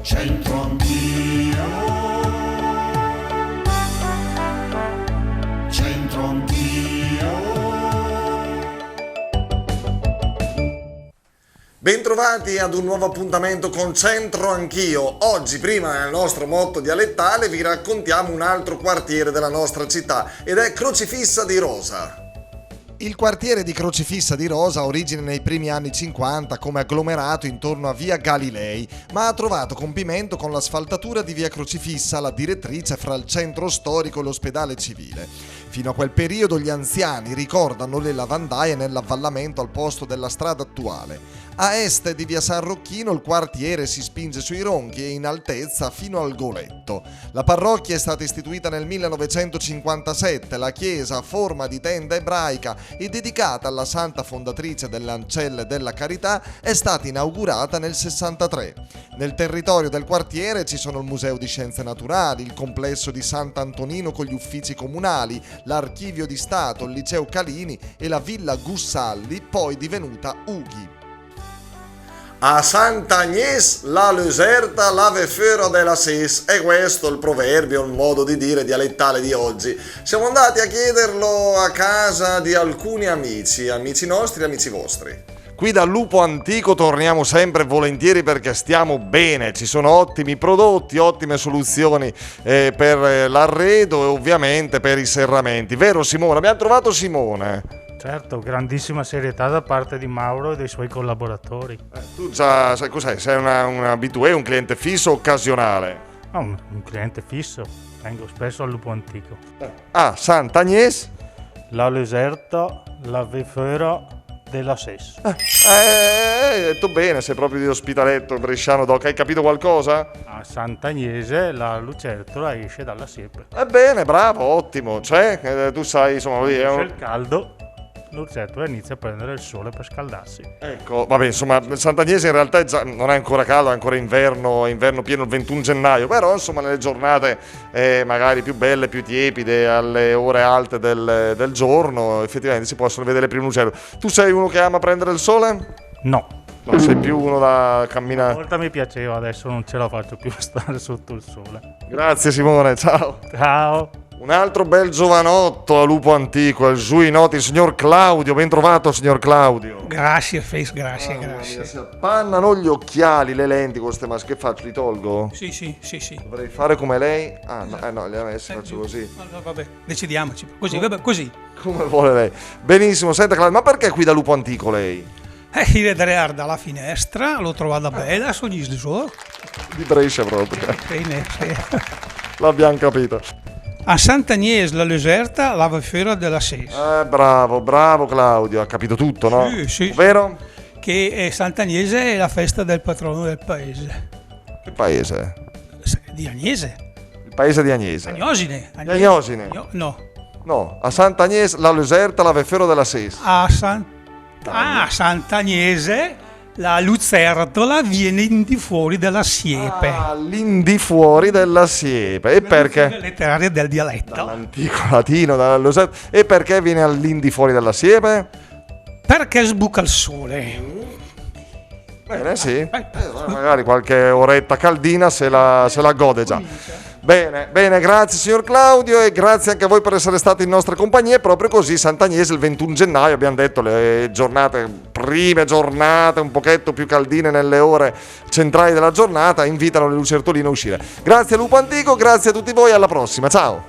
C'entro anch'io, c'entro anch'io. Bentrovati ad un nuovo appuntamento con Centro Anch'io. Oggi, prima nel nostro motto dialettale, vi raccontiamo un altro quartiere della nostra città ed è Crocifissa di Rosa. Il quartiere di Crocifissa di Rosa ha origine nei primi anni 50 come agglomerato intorno a via Galilei, ma ha trovato compimento con l'asfaltatura di via Crocifissa, la direttrice fra il centro storico e l'ospedale civile. Fino a quel periodo gli anziani ricordano le lavandaie nell'avvallamento al posto della strada attuale. A est di via San Rocchino il quartiere si spinge sui ronchi e in altezza fino al Goletto. La parrocchia è stata istituita nel 1957, la chiesa a forma di tenda ebraica e dedicata alla santa fondatrice delle Ancelle della Carità è stata inaugurata nel 63. Nel territorio del quartiere ci sono il Museo di Scienze Naturali, il complesso di Sant'Antonino con gli uffici comunali, l'Archivio di Stato, il Liceo Calini e la Villa Gussalli, poi divenuta Ughi. A Sant'Agnès la Luserta lave fuori della Sis, e questo è il proverbio, il modo di dire dialettale di oggi. Siamo andati a chiederlo a casa di alcuni amici nostri e amici vostri. Qui dal Lupo Antico torniamo sempre volentieri perché stiamo bene, ci sono ottimi prodotti, ottime soluzioni per l'arredo e ovviamente per i serramenti. Vero Simone? Abbiamo trovato Simone. Certo, grandissima serietà da parte di Mauro e dei suoi collaboratori. Tu già sai cos'è? Sei un abitué, un cliente fisso o occasionale? Un cliente fisso, vengo spesso al Lupo Antico. Ah, Sant'Agnès? La Luserta, la Vefera della Ses. Hai detto bene, sei proprio di Ospitaletto, bresciano doc. Hai capito qualcosa? A Sant'Agnese la lucertola esce dalla siepe. Bene, bravo, ottimo. Cioè, tu sai, insomma, lì è C'è il caldo, la lucertola inizia a prendere il sole per scaldarsi. Ecco, vabbè, insomma, Sant'Agnese in realtà non è ancora caldo, è ancora inverno pieno il 21 gennaio, però insomma nelle giornate magari più belle, più tiepide, alle ore alte del giorno, effettivamente si possono vedere le prime lucerne. Tu sei uno che ama prendere il sole? No. No, sei più uno da camminare. Una volta mi piaceva, adesso non ce la faccio più a stare sotto il sole. Grazie Simone, ciao. Ciao. Un altro bel giovanotto a Lupo Antico, il sui noti, il signor Claudio. Ben trovato, signor Claudio. Grazie, Face, grazie. Mia, si appannano gli occhiali, le lenti con queste maschere. Che faccio? Li tolgo? Sì. Dovrei fare come lei? Ah, no, li ha messi, faccio così. Vabbè, decidiamoci. Così, vabbè, così. Come vuole lei. Benissimo, senta Claudio, ma perché qui da Lupo Antico lei? Io vedrei dalla finestra, l'ho trovata bella, sono gli sdusò. Di Brescia proprio. Bene, sì. L'abbiamo capito. A Sant'Agnès la Luserta lava fuori della Ses. Bravo Claudio, ha capito tutto, no? Sì. Vero? Che Sant'Agnese è la festa del patrono del paese. Che paese? Di Agnese. Il paese di Agnese. Agnosine. Di Agnosine? No, a Sant'Agnès la Luserta lava fuori della Ses. A Sant'Agnese la lucertola viene in di fuori della siepe. All'indifuori della siepe. E perché? Letteraria del dialetto. Dall'antico latino, dalla lucertola. E perché viene all'indifuori della siepe? Perché sbuca il sole. Bene, sì. Magari qualche oretta caldina se la gode già. Bene, grazie signor Claudio e grazie anche a voi per essere stati in nostra compagnia. Proprio così, Sant'Agnese il 21 gennaio, abbiamo detto le prime giornate un pochetto più caldine nelle ore centrali della giornata, invitano le lucertoline a uscire. Grazie Lupo Antico, grazie a tutti voi, alla prossima, ciao!